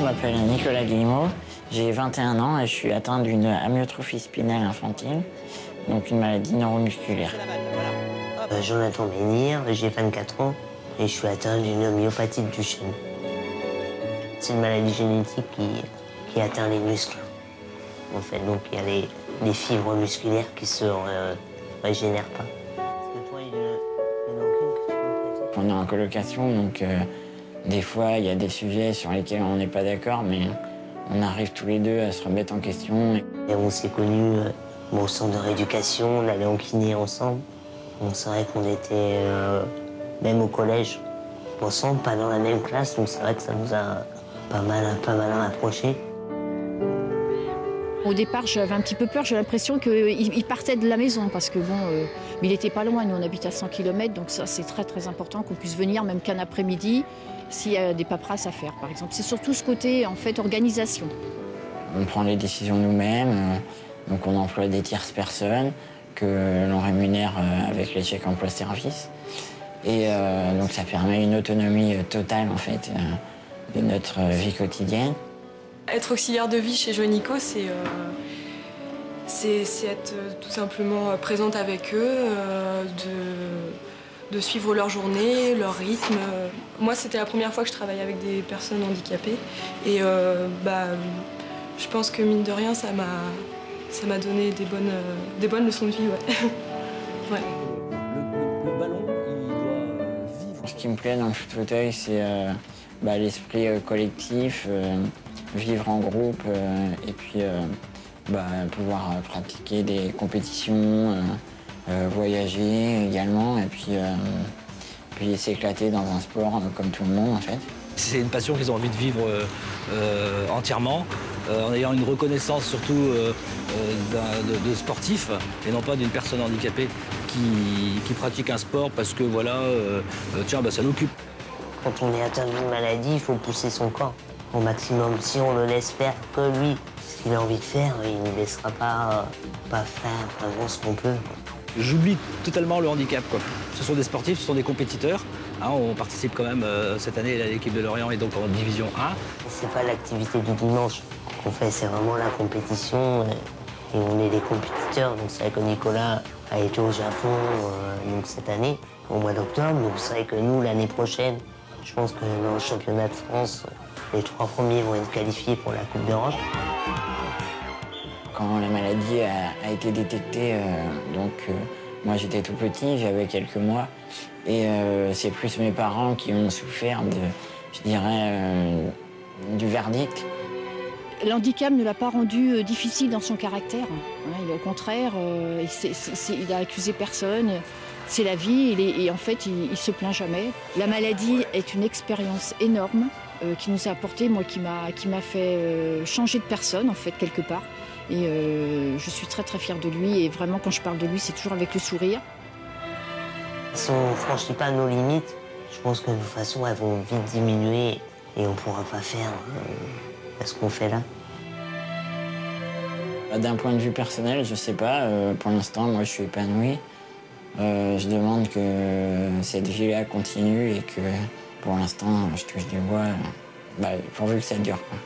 je m'appelle Nicolas Guillemot, j'ai 21 ans et je suis atteint d'une amyotrophie spinale infantile, donc une maladie neuromusculaire. Jonathan Menhir, j'ai 24 ans et je suis atteint d'une myopathie de Duchenne. C'est une maladie génétique qui atteint les muscles. En fait, donc il y a des fibres musculaires qui se régénèrent pas. On est en colocation, donc des fois il y a des sujets sur lesquels on n'est pas d'accord, mais on arrive tous les deux à se remettre en question. Et on s'est connus au centre de rééducation, on allait en kiné ensemble. Donc c'est vrai qu'on était même au collège ensemble, pas dans la même classe, donc c'est vrai que ça nous a pas mal rapprochés. Au départ, j'avais un petit peu peur, j'ai l'impression qu'il partait de la maison parce que bon, il n'était pas loin, nous on habite à 100 km, donc ça c'est très très important qu'on puisse venir même qu'un après-midi s'il y a des paperasses à faire par exemple. C'est surtout ce côté en fait organisation. On prend les décisions nous-mêmes, donc on emploie des tierces personnes que l'on rémunère avec les chèques emploi-service. Et donc ça permet une autonomie totale en fait de notre vie quotidienne. Être auxiliaire de vie chez Joanico, c'est être tout simplement présente avec eux, de suivre leur journée, leur rythme. Moi, c'était la première fois que je travaillais avec des personnes handicapées. Et je pense que mine de rien, ça m'a donné des bonnes leçons de vie. Ouais. Ouais. Le ballon, il doit vivre. Ce qui me plaît dans le foot-fauteuil, c'est l'esprit collectif, vivre en groupe et puis pouvoir pratiquer des compétitions, voyager également et puis s'éclater dans un sport comme tout le monde en fait. C'est une passion qu'ils ont envie de vivre entièrement, en ayant une reconnaissance surtout de sportif et non pas d'une personne handicapée qui pratique un sport parce que voilà, ça l'occupe. Quand on est atteint d'une maladie, il faut pousser son corps au maximum. Si on le laisse faire que lui, ce qu'il a envie de faire, il ne laissera pas faire vraiment ce qu'on peut. J'oublie totalement le handicap, quoi. Ce sont des sportifs, ce sont des compétiteurs. Hein, on participe quand même cette année à l'équipe de Lorient et donc en division 1. C'est pas l'activité du dimanche qu'on fait, c'est vraiment la compétition. Et on est des compétiteurs. Donc c'est vrai que Nicolas a été au Japon donc cette année, au mois d'octobre. Donc c'est vrai que nous, l'année prochaine, je pense que dans le championnat de France, les 3 premiers vont être qualifiés pour la Coupe d'Europe. Quand la maladie a été détectée, moi j'étais tout petit, j'avais quelques mois, et c'est plus mes parents qui ont souffert du verdict. L'handicap ne l'a pas rendu difficile dans son caractère. Au contraire, il n'a accusé personne. C'est la vie et en fait, il se plaint jamais. La maladie est une expérience énorme qui nous a apporté, moi, qui m'a fait changer de personne, en fait, quelque part. Et je suis très, très fière de lui. Et vraiment, quand je parle de lui, c'est toujours avec le sourire. Si on ne franchit pas nos limites, je pense que de toute façon, elles vont vite diminuer et on ne pourra pas faire ce qu'on fait là. D'un point de vue personnel, je sais pas. Pour l'instant, moi, je suis épanoui. Je demande que cette vie-là continue et que, pour l'instant, je touche du bois, pourvu que ça dure, quoi.